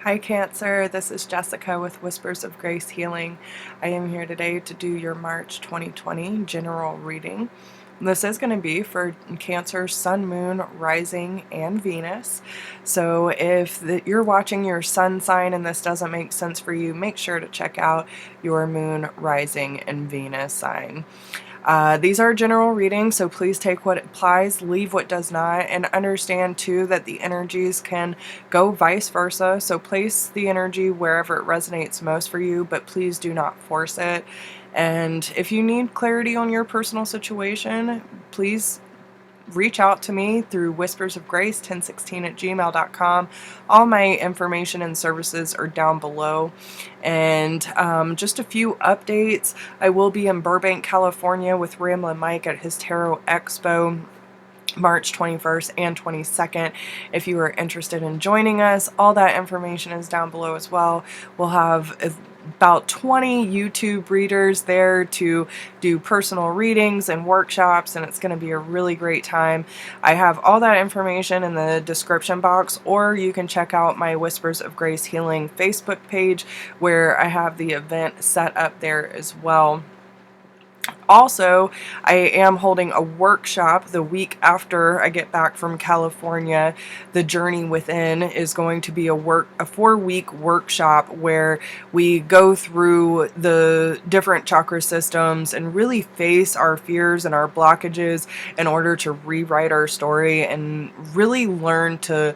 Hi Cancer, this is Jessica with Whispers of Grace Healing. I am here today to do your March 2020 general reading. This is going to be for Cancer, Sun, Moon, Rising, and Venus. So if you're watching your sun sign and this doesn't make sense for you, make sure to check out your Moon, Rising, and Venus sign. These are general readings, so please take what applies, leave what does not, and understand too that the energies can go vice versa. So place the energy wherever it resonates most for you, but please do not force it. And if you need clarity on your personal situation, please reach out to me through whispersofgrace1016@gmail.com. All my information and services are down below. And just a few updates. I will be in Burbank, California with Ramblin Mike at his Tarot Expo, March 21st and 22nd. If you are interested in joining us, all that information is down below as well. We'll have about 20 YouTube readers there to do personal readings and workshops, and it's going to be a really great time. I have all that information in the description box, or you can check out my Whispers of Grace Healing Facebook page where I have the event set up there as well. Also, I am holding a workshop the week after I get back from California. The Journey Within is going to be a 4-week workshop where we go through the different chakra systems and really face our fears and our blockages in order to rewrite our story and really learn to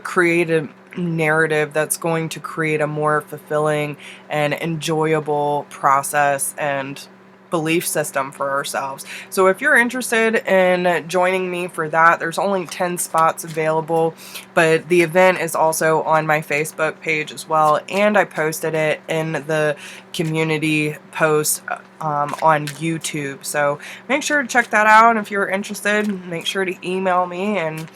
create a narrative that's going to create a more fulfilling and enjoyable process and belief system for ourselves. So if you're interested in joining me for that, there's only 10 spots available, but the event is also on my Facebook page as well, and I posted it in the community post on YouTube. So make sure to check that out. If you're interested, make sure to email me, and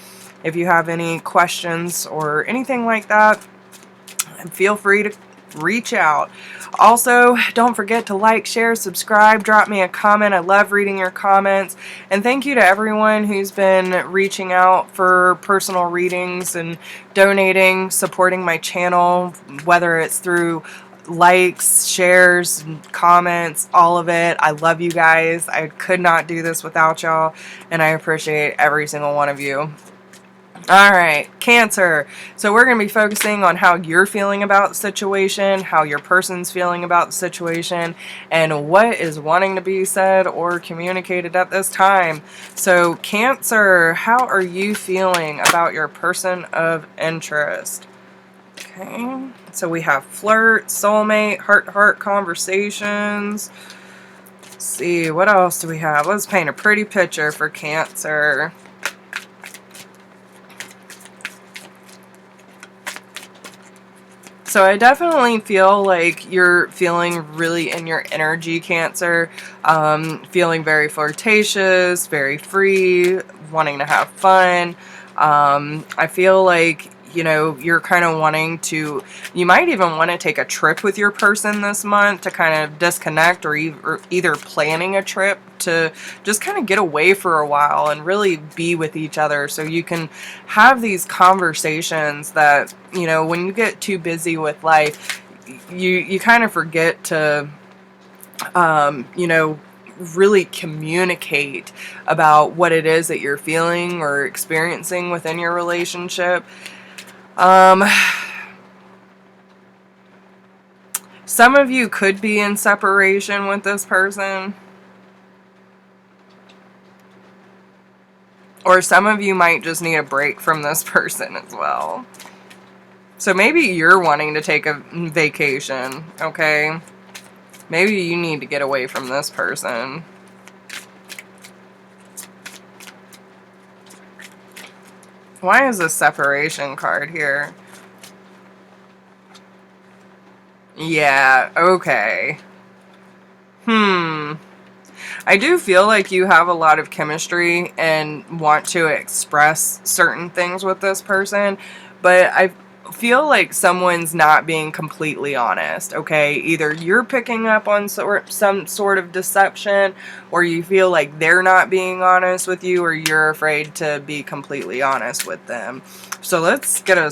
if you have any questions or anything like that, feel free to reach out. Also, don't forget to like, share, subscribe, drop me a comment. I love reading your comments. And thank you to everyone who's been reaching out for personal readings and donating, supporting my channel, whether it's through likes, shares, comments, all of it. I love you guys. I could not do this without y'all, and I appreciate every single one of you. Alright, Cancer. So we're going to be focusing on how you're feeling about the situation, how your person's feeling about the situation, and what is wanting to be said or communicated at this time. So Cancer, how are you feeling about your person of interest? Okay, so we have flirt, soulmate, heart-to-heart conversations. Let's see, what else do we have? Let's paint a pretty picture for Cancer. So I definitely feel like you're feeling really in your energy, Cancer, feeling very flirtatious, very free, wanting to have fun. I feel like, you know, you're kind of wanting to, you might even want to take a trip with your person this month to kind of disconnect, or either planning a trip to just kind of get away for a while and really be with each other, so you can have these conversations that, you know, when you get too busy with life, you kind of forget to, you know, really communicate about what it is that you're feeling or experiencing within your relationship. Some of you could be in separation with this person, or some of you might just need a break from this person as well. So maybe you're wanting to take a vacation, okay? Maybe you need to get away from this person. Why is a separation card here? Yeah, okay. I do feel like you have a lot of chemistry and want to express certain things with this person, but I feel like someone's not being completely honest, okay? Either you're picking up on some sort of deception, or you feel like they're not being honest with you, or you're afraid to be completely honest with them. So let's get a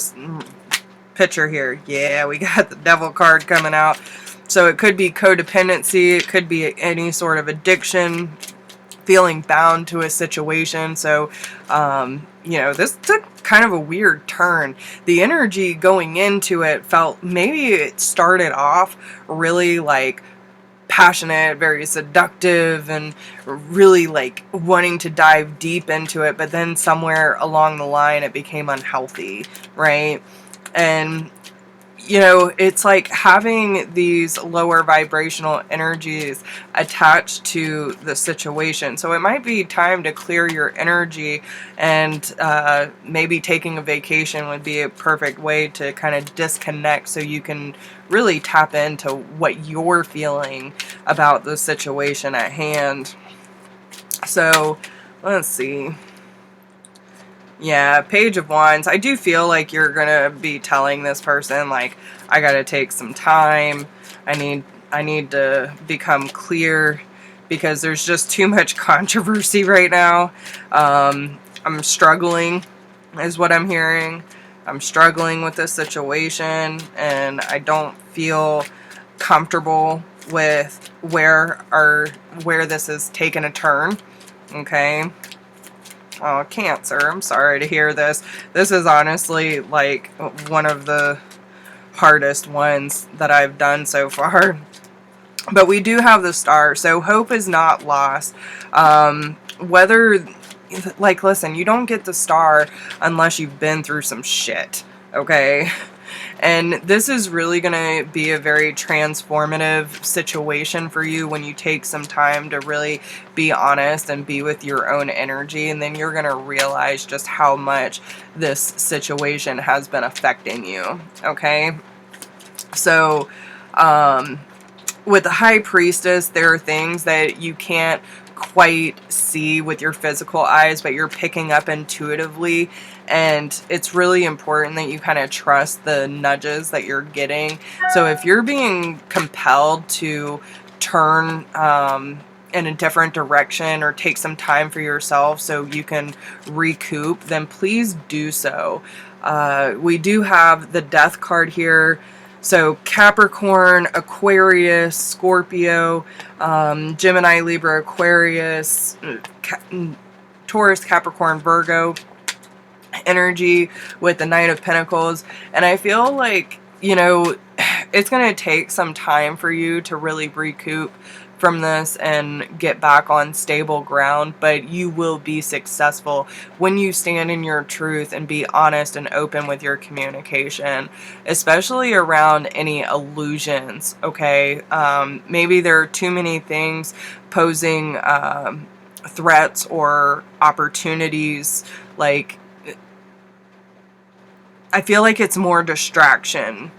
picture here. Yeah, we got the devil card coming out. So it could be codependency. It could be any sort of addiction, feeling bound to a situation. So, you know, this took kind of a weird turn. The energy going into it felt, maybe it started off really like passionate, very seductive, and really like wanting to dive deep into it, but then somewhere along the line it became unhealthy, right? And you know, it's like having these lower vibrational energies attached to the situation. So it might be time to clear your energy, and maybe taking a vacation would be a perfect way to kind of disconnect so you can really tap into what you're feeling about the situation at hand. So let's see. Yeah, Page of Wands. I do feel like you're gonna be telling this person, like, I gotta take some time. I need to become clear because there's just too much controversy right now. I'm struggling, is what I'm hearing. I'm struggling with this situation, and I don't feel comfortable with where this is taking a turn. Okay. Oh, Cancer, I'm sorry to hear this. This is honestly like one of the hardest ones that I've done so far. But we do have the Star, so hope is not lost. Whether, like, listen, you don't get the Star unless you've been through some shit, okay? And this is really going to be a very transformative situation for you when you take some time to really be honest and be with your own energy. And then you're going to realize just how much this situation has been affecting you. Okay. So, with the High Priestess, there are things that you can't quite see with your physical eyes, but you're picking up intuitively, and it's really important that you kind of trust the nudges that you're getting. So if you're being compelled to turn in a different direction or take some time for yourself so you can recoup, then please do so. We do have the Death card here. So Capricorn, Aquarius, Scorpio, Gemini, Libra, Aquarius, Taurus, Capricorn, Virgo energy with the Knight of Pentacles. And I feel like, you know, it's going to take some time for you to really recoup from this and get back on stable ground, but you will be successful when you stand in your truth and be honest and open with your communication, especially around any illusions. Okay, maybe there are too many things posing threats or opportunities. Like, I feel like it's more distraction.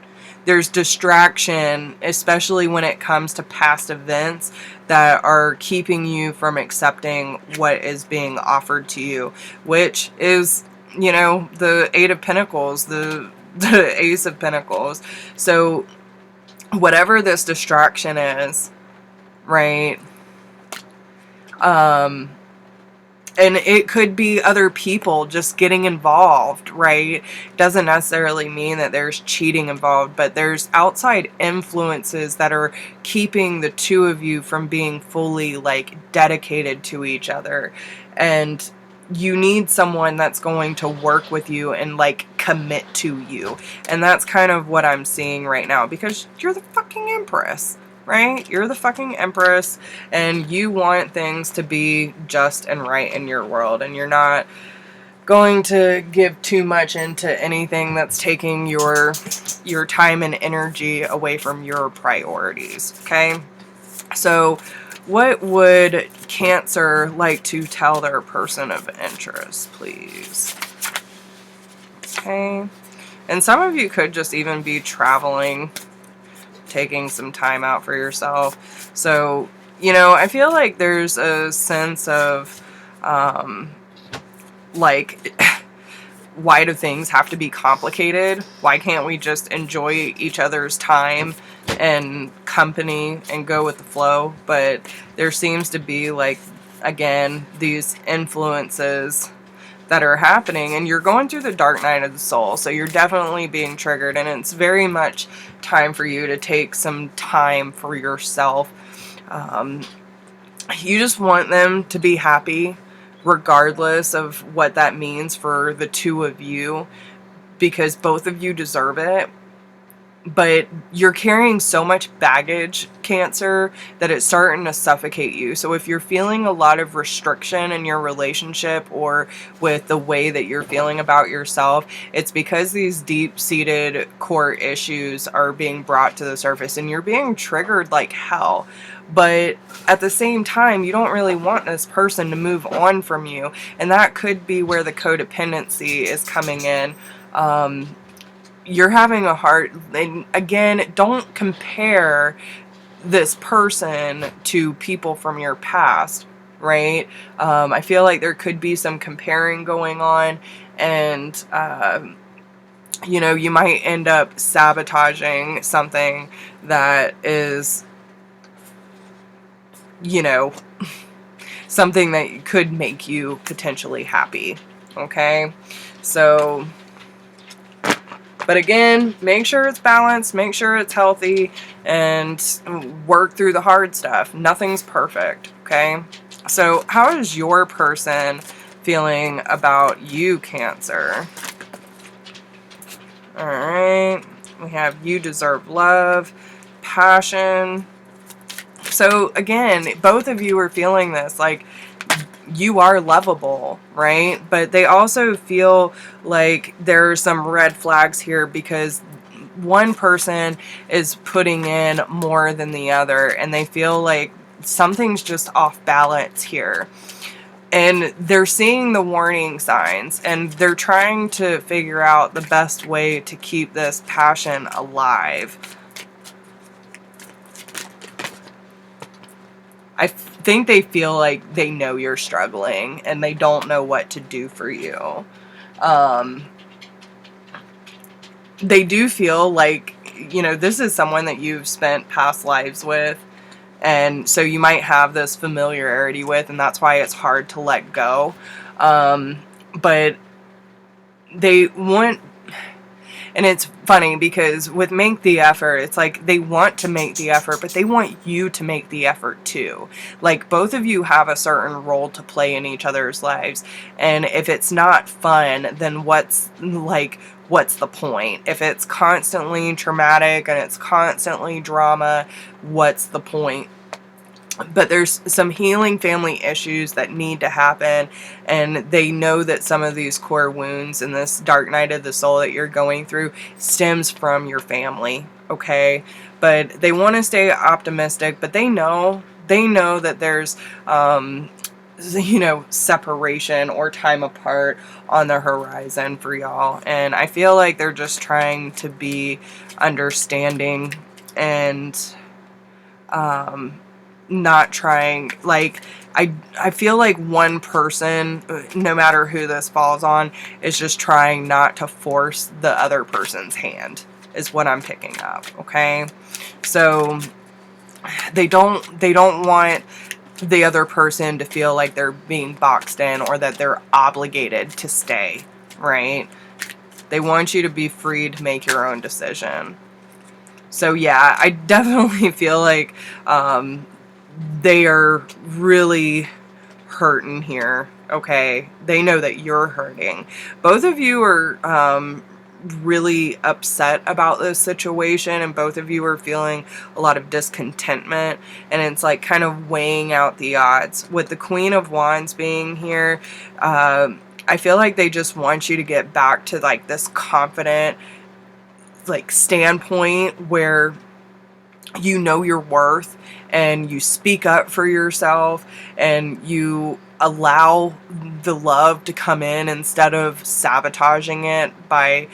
There's distraction, especially when it comes to past events that are keeping you from accepting what is being offered to you, which is, you know, the Eight of Pentacles, the Ace of Pentacles. So whatever this distraction is, right? And it could be other people just getting involved, right? Doesn't necessarily mean that there's cheating involved, but there's outside influences that are keeping the two of you from being fully, like, dedicated to each other. And you need someone that's going to work with you and, like, commit to you. And that's kind of what I'm seeing right now, because you're the fucking Empress. Right? You're the fucking Empress, and you want things to be just and right in your world, and you're not going to give too much into anything that's taking your time and energy away from your priorities. Okay? So what would Cancer like to tell their person of interest, please? Okay. And some of you could just even be traveling, taking some time out for yourself. So, you know, I feel like there's a sense of, like, why do things have to be complicated? Why can't we just enjoy each other's time and company and go with the flow? But there seems to be, like, again, these influences that are happening, and you're going through the dark night of the soul, so you're definitely being triggered, and it's very much time for you to take some time for yourself. You just want them to be happy regardless of what that means for the two of you, because both of you deserve it. But you're carrying so much baggage, Cancer, that it's starting to suffocate you. So if you're feeling a lot of restriction in your relationship or with the way that you're feeling about yourself, it's because these deep-seated core issues are being brought to the surface and you're being triggered like hell. But at the same time, you don't really want this person to move on from you. And that could be where the codependency is coming in. You're having a hard, and again, don't compare this person to people from your past, right? I feel like there could be some comparing going on, and you know, you might end up sabotaging something that is, you know, something that could make you potentially happy, okay? So, but again, make sure it's balanced, make sure it's healthy, and work through the hard stuff. Nothing's perfect, okay? So how is your person feeling about you, Cancer? All right, we have you deserve love, passion. So again, both of you are feeling this, like, you are lovable, right? But they also feel like there are some red flags here because one person is putting in more than the other, and they feel like something's just off balance here. And they're seeing the warning signs, and they're trying to figure out the best way to keep this passion alive. I think they feel like they know you're struggling and they don't know what to do for you. They do feel like, you know, this is someone that you've spent past lives with, and so you might have this familiarity with, and that's why it's hard to let go. But they want, and it's funny because with make the effort, it's like they want to make the effort, but they want you to make the effort too. Like, both of you have a certain role to play in each other's lives. And if it's not fun, then what's the point? If it's constantly traumatic and it's constantly drama, what's the point? But there's some healing family issues that need to happen, and they know that some of these core wounds and this dark night of the soul that you're going through stems from your family, okay? But they want to stay optimistic, but they know that there's you know, separation or time apart on the horizon for y'all, and I feel like they're just trying to be understanding and not trying, like, I feel like one person, no matter who this falls on, is just trying not to force the other person's hand, is what I'm picking up, okay? So they don't want the other person to feel like they're being boxed in or that they're obligated to stay, right? They want you to be free to make your own decision. So yeah, I definitely feel like they are really hurting here, okay? They know that you're hurting. Both of you are really upset about this situation, and both of you are feeling a lot of discontentment, and it's like kind of weighing out the odds. With the Queen of Wands being here, I feel like they just want you to get back to like this confident, like, standpoint where you know your worth and you speak up for yourself and you allow the love to come in instead of sabotaging it by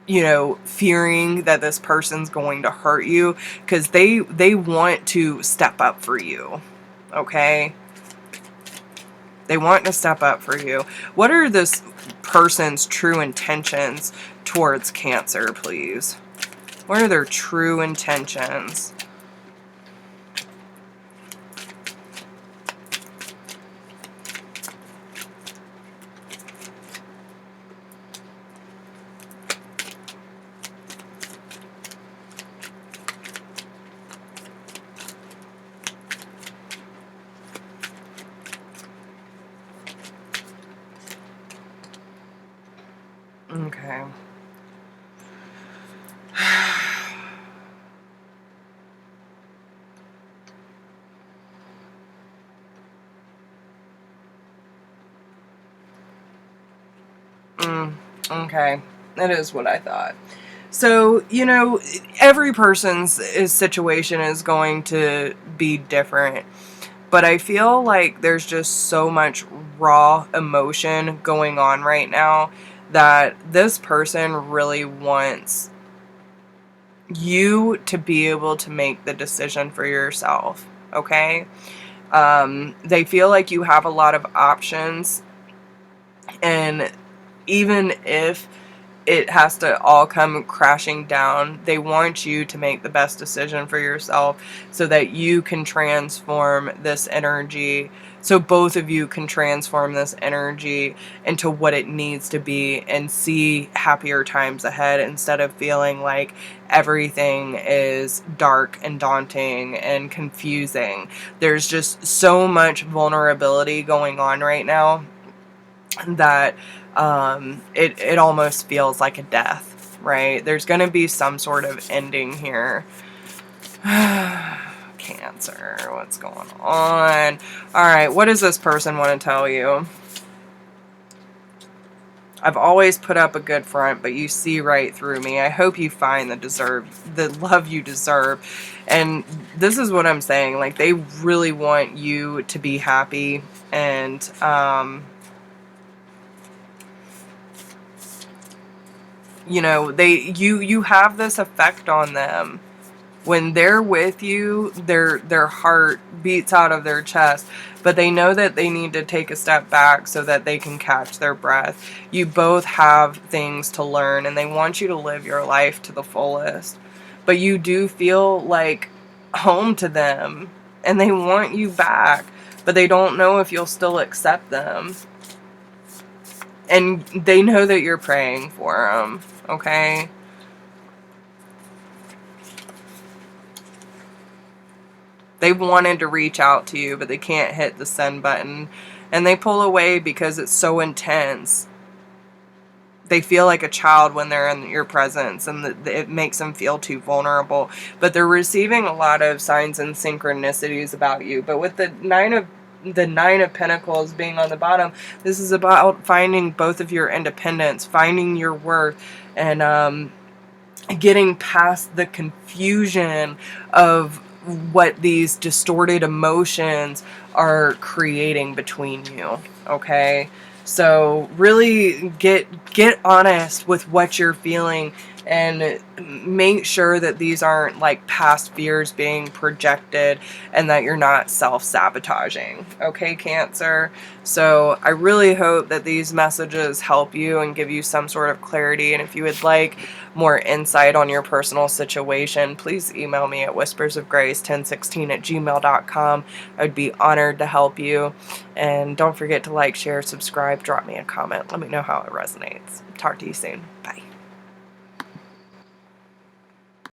you know, fearing that this person's going to hurt you, because they want to step up for you, okay? They want to step up for you. What are this person's true intentions towards Cancer, please? What are their true intentions? Okay. Okay. That is what I thought. So, you know, every person's situation is going to be different. But I feel like there's just so much raw emotion going on right now that this person really wants you to be able to make the decision for yourself, okay? They feel like you have a lot of options, and even if it has to all come crashing down, they want you to make the best decision for yourself so that you can transform this energy, so both of you can transform this energy into what it needs to be and see happier times ahead, instead of feeling like everything is dark and daunting and confusing. There's just so much vulnerability going on right now that it almost feels like a death, right? There's going to be some sort of ending here. Cancer, what's going on? All right, what does this person want to tell you? I've always put up a good front, but you see right through me. I hope you find the love you deserve. And this is what I'm saying. Like, they really want you to be happy, and you know, you have this effect on them. When they're with you, their heart beats out of their chest, but they know that they need to take a step back so that they can catch their breath. You both have things to learn, and they want you to live your life to the fullest. But you do feel like home to them, and they want you back, but they don't know if you'll still accept them. And they know that you're praying for them, okay? They wanted to reach out to you, but they can't hit the send button. And they pull away because it's so intense. They feel like a child when they're in your presence, and it makes them feel too vulnerable. But they're receiving a lot of signs and synchronicities about you. But with the Nine of Pentacles being on the bottom, this is about finding both of your independence, finding your worth, and getting past the confusion of what these distorted emotions are creating between you, okay? So really get honest with what you're feeling, and make sure that these aren't like past fears being projected, and that you're not self-sabotaging, okay, Cancer? So I really hope that these messages help you and give you some sort of clarity. And if you would like more insight on your personal situation, please email me at whispersofgrace1016@gmail.com. I would be honored to help you. And don't forget to like, share, subscribe, drop me a comment. Let me know how it resonates. Talk to you soon. Bye.